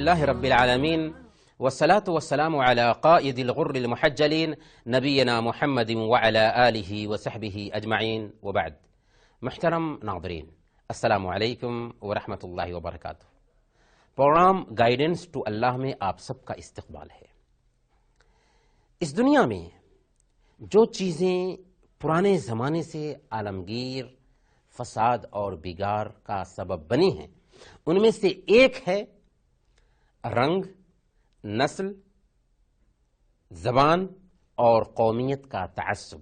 للہ رب العالمین والصلاة والسلام علی قائد الغر المحجلین نبینا محمد وعلی آلہ وصحبہ اجمعین وبعد۔ محترم ناظرین، السلام علیکم ورحمۃ اللہ وبرکاتہ۔ پروگرام گائیڈنس ٹو اللہ میں آپ سب کا استقبال ہے۔ اس دنیا میں جو چیزیں پرانے زمانے سے عالمگیر فساد اور بگاڑ کا سبب بنی ہیں، ان میں سے ایک ہے رنگ، نسل، زبان اور قومیت کا تعصب۔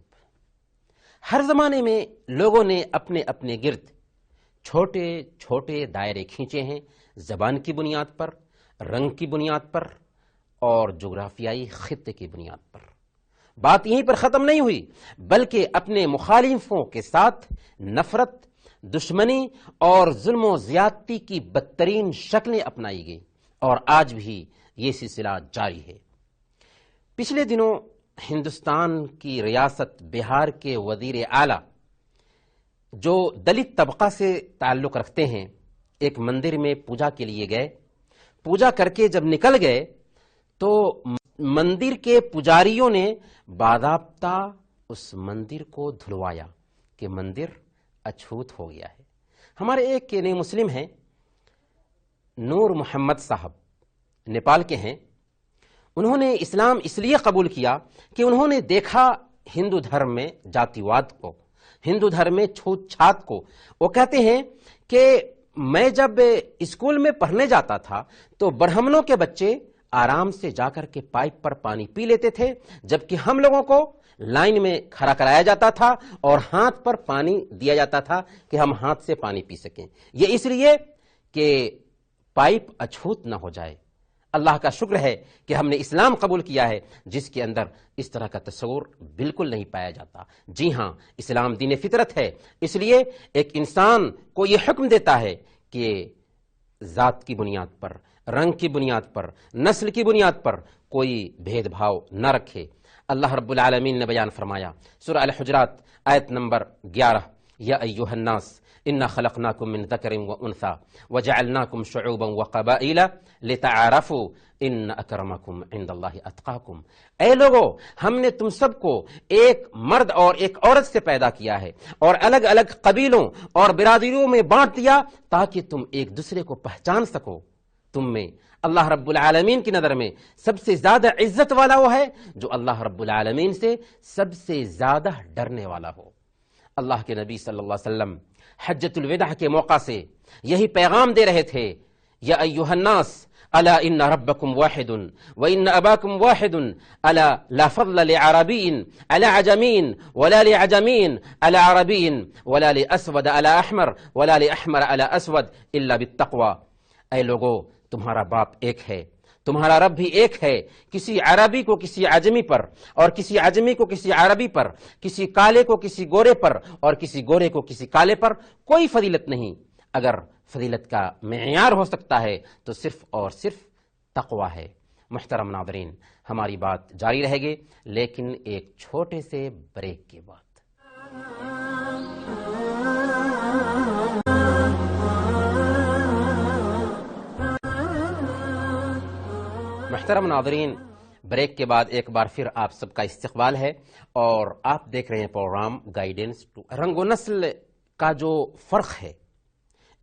ہر زمانے میں لوگوں نے اپنے اپنے گرد چھوٹے چھوٹے دائرے کھینچے ہیں، زبان کی بنیاد پر، رنگ کی بنیاد پر اور جغرافیائی خطے کی بنیاد پر۔ بات یہیں پر ختم نہیں ہوئی، بلکہ اپنے مخالفوں کے ساتھ نفرت، دشمنی اور ظلم و زیادتی کی بدترین شکلیں اپنائی گئی، اور آج بھی یہ سلسلہ جاری ہے۔ پچھلے دنوں ہندوستان کی ریاست بہار کے وزیر اعلیٰ، جو دلت طبقہ سے تعلق رکھتے ہیں، ایک مندر میں پوجا کے لیے گئے۔ پوجا کر کے جب نکل گئے تو مندر کے پجاریوں نے باضابطہ اس مندر کو دھلوایا کہ مندر اچھوت ہو گیا ہے۔ ہمارے ایک نئے مسلم ہیں، نور محمد صاحب، نیپال کے ہیں۔ انہوں نے اسلام اس لیے قبول کیا کہ انہوں نے دیکھا ہندو دھرم میں جاتی واد کو، ہندو دھرم میں چھوت چھات کو۔ وہ کہتے ہیں کہ میں جب اسکول میں پڑھنے جاتا تھا تو برہمنوں کے بچے آرام سے جا کر کے پائپ پر پانی پی لیتے تھے، جبکہ ہم لوگوں کو لائن میں کھڑا کرایا جاتا تھا اور ہاتھ پر پانی دیا جاتا تھا کہ ہم ہاتھ سے پانی پی سکیں۔ یہ اس لیے کہ پائپ اچھوت نہ ہو جائے۔ اللہ کا شکر ہے کہ ہم نے اسلام قبول کیا ہے، جس کے اندر اس طرح کا تصور بالکل نہیں پایا جاتا۔ جی ہاں، اسلام دین فطرت ہے، اس لیے ایک انسان کو یہ حکم دیتا ہے کہ ذات کی بنیاد پر، رنگ کی بنیاد پر، نسل کی بنیاد پر کوئی بھید بھاؤ نہ رکھے۔ اللہ رب العالمین نے بیان فرمایا سورہ الحجرات آیت نمبر 11، یا ایھا الناس انا خلقناکم من ذکر وانثی وجعلناکم شعوبا وقبائل لتعارفوا ان اکرمکم عند اللہ اتقاکم۔ اے لوگو، ہم نے تم سب کو ایک مرد اور ایک عورت سے پیدا کیا ہے اور الگ الگ قبیلوں اور برادریوں میں بانٹ دیا تاکہ تم ایک دوسرے کو پہچان سکو۔ تم میں اللہ رب العالمین کی نظر میں سب سے زیادہ عزت والا وہ ہے جو اللہ رب العالمین سے سب سے زیادہ ڈرنے والا ہو۔ اللہ کے نبی صلی اللہ علیہ وسلم حجۃ الوداع کے موقع سے یہی پیغام دے رہے تھے، یا ایھا الناس الا ان ربکم واحد وان اباکم واحد الا لا فضل لعربی على عجمی ولا لعجمی على عربی ولا لاسود على احمر ولا لاحمر على اسود الا بالتقوى۔ اے لوگو، تمہارا باپ ایک ہے، تمہارا رب بھی ایک ہے۔ کسی عربی کو کسی عجمی پر، اور کسی عجمی کو کسی عربی پر، کسی کالے کو کسی گورے پر، اور کسی گورے کو کسی کالے پر کوئی فضیلت نہیں۔ اگر فضیلت کا معیار ہو سکتا ہے تو صرف اور صرف تقوی ہے۔ محترم ناظرین، ہماری بات جاری رہے گی، لیکن ایک چھوٹے سے بریک کے بعد۔ محترم ناظرین، بریک کے بعد ایک بار پھر آپ سب کا استقبال ہے، اور آپ دیکھ رہے ہیں پروگرام گائیڈنس ٹو۔ رنگ و نسل کا جو فرق ہے،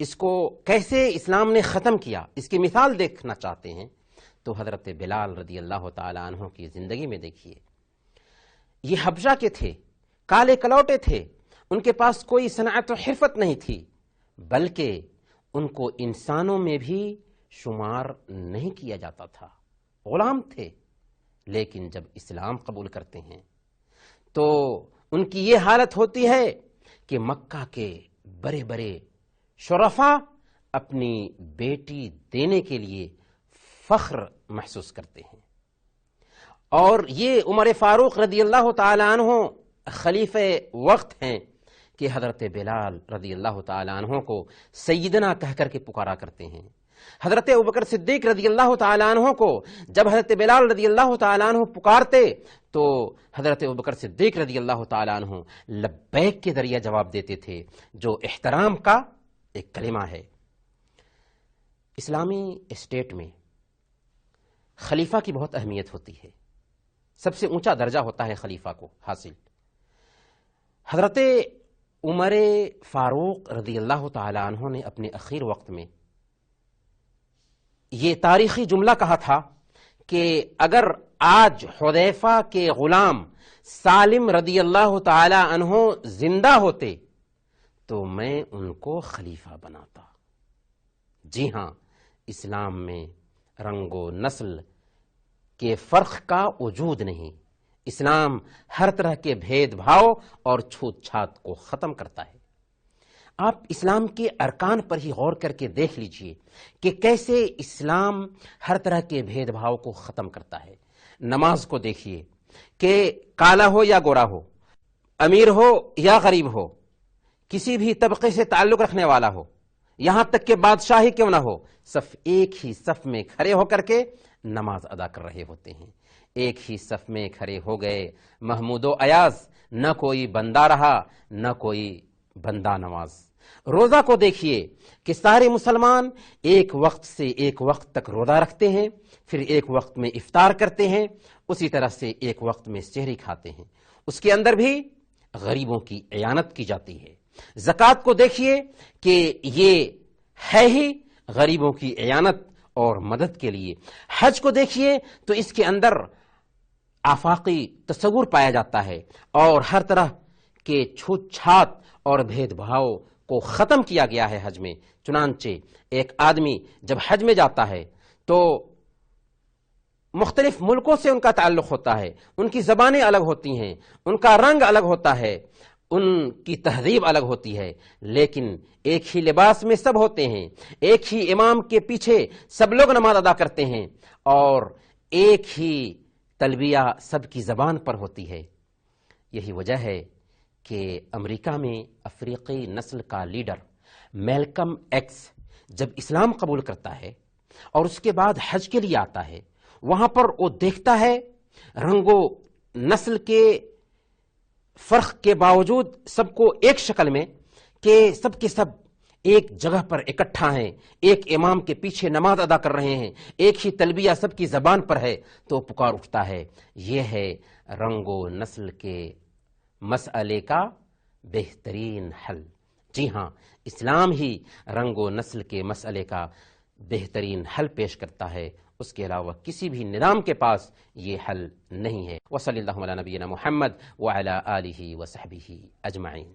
اس کو کیسے اسلام نے ختم کیا، اس کی مثال دیکھنا چاہتے ہیں تو حضرت بلال رضی اللہ تعالیٰ عنہ کی زندگی میں دیکھیے۔ یہ حبشہ کے تھے، کالے کلوٹے تھے، ان کے پاس کوئی صنعت و حرفت نہیں تھی، بلکہ ان کو انسانوں میں بھی شمار نہیں کیا جاتا تھا، غلام تھے۔ لیکن جب اسلام قبول کرتے ہیں تو ان کی یہ حالت ہوتی ہے کہ مکہ کے بڑے بڑے شرفاء اپنی بیٹی دینے کے لیے فخر محسوس کرتے ہیں۔ اور یہ عمر فاروق رضی اللہ تعالی عنہ خلیفہ وقت ہیں کہ حضرت بلال رضی اللہ تعالی عنہ کو سیدنا کہہ کر کے پکارا کرتے ہیں۔ حضرت ابوبکر صدیق رضی اللہ تعالی عنہ کو جب حضرت بلال رضی اللہ تعالی عنہ پکارتے تو حضرت ابوبکر صدیق رضی اللہ تعالی عنہ لبیک کے ذریعے جواب دیتے تھے، جو احترام کا ایک کلمہ ہے۔ اسلامی اسٹیٹ میں خلیفہ کی بہت اہمیت ہوتی ہے، سب سے اونچا درجہ ہوتا ہے خلیفہ کو حاصل۔ حضرت عمر فاروق رضی اللہ تعالی عنہ نے اپنے اخیر وقت میں یہ تاریخی جملہ کہا تھا کہ اگر آج حذیفہ کے غلام سالم رضی اللہ تعالی عنہ زندہ ہوتے تو میں ان کو خلیفہ بناتا۔ جی ہاں، اسلام میں رنگ و نسل کے فرق کا وجود نہیں، اسلام ہر طرح کے بھید بھاؤ اور چھوت چھات کو ختم کرتا ہے۔ آپ اسلام کے ارکان پر ہی غور کر کے دیکھ لیجئے کہ کیسے اسلام ہر طرح کے بھید بھاؤ کو ختم کرتا ہے۔ نماز کو دیکھیے کہ کالا ہو یا گورا ہو، امیر ہو یا غریب ہو، کسی بھی طبقے سے تعلق رکھنے والا ہو، یہاں تک کہ بادشاہ ہی کیوں نہ ہو، ایک ہی صف میں کھڑے ہو کر کے نماز ادا کر رہے ہوتے ہیں۔ ایک ہی صف میں کھڑے ہو گئے محمود و ایاز، نہ کوئی بندہ رہا نہ کوئی بندہ نواز۔ روزہ کو دیکھیے کہ سارے مسلمان ایک وقت سے ایک وقت تک روزہ رکھتے ہیں، پھر ایک وقت میں افطار کرتے ہیں، اسی طرح سے ایک وقت میں سحری کھاتے ہیں، اس کے اندر بھی غریبوں کی اعانت کی جاتی ہے۔ زکوٰۃ کو دیکھیے کہ یہ ہے ہی غریبوں کی اعانت اور مدد کے لیے۔ حج کو دیکھیے تو اس کے اندر آفاقی تصور پایا جاتا ہے اور ہر طرح کے چھوت چھات اور بھید بھاؤ کو ختم کیا گیا ہے حج میں۔ چنانچہ ایک آدمی جب حج میں جاتا ہے تو مختلف ملکوں سے ان کا تعلق ہوتا ہے، ان کی زبانیں الگ ہوتی ہیں، ان کا رنگ الگ ہوتا ہے، ان کی تہذیب الگ ہوتی ہے، لیکن ایک ہی لباس میں سب ہوتے ہیں، ایک ہی امام کے پیچھے سب لوگ نماز ادا کرتے ہیں اور ایک ہی تلبیہ سب کی زبان پر ہوتی ہے۔ یہی وجہ ہے کہ امریکہ میں افریقی نسل کا لیڈر میلکم ایکس جب اسلام قبول کرتا ہے اور اس کے بعد حج کے لیے آتا ہے، وہاں پر وہ دیکھتا ہے رنگ و نسل کے فرق کے باوجود سب کو ایک شکل میں کہ سب کے سب ایک جگہ پر اکٹھا ہیں، ایک امام کے پیچھے نماز ادا کر رہے ہیں، ایک ہی تلبیہ سب کی زبان پر ہے، تو پکار اٹھتا ہے، یہ ہے رنگ و نسل کے مسئلے کا بہترین حل۔ جی ہاں، اسلام ہی رنگ و نسل کے مسئلے کا بہترین حل پیش کرتا ہے، اس کے علاوہ کسی بھی نظام کے پاس یہ حل نہیں ہے۔ وصلی اللہ علی نبینا محمد وعلی آلہ وصحبہ اجمعین۔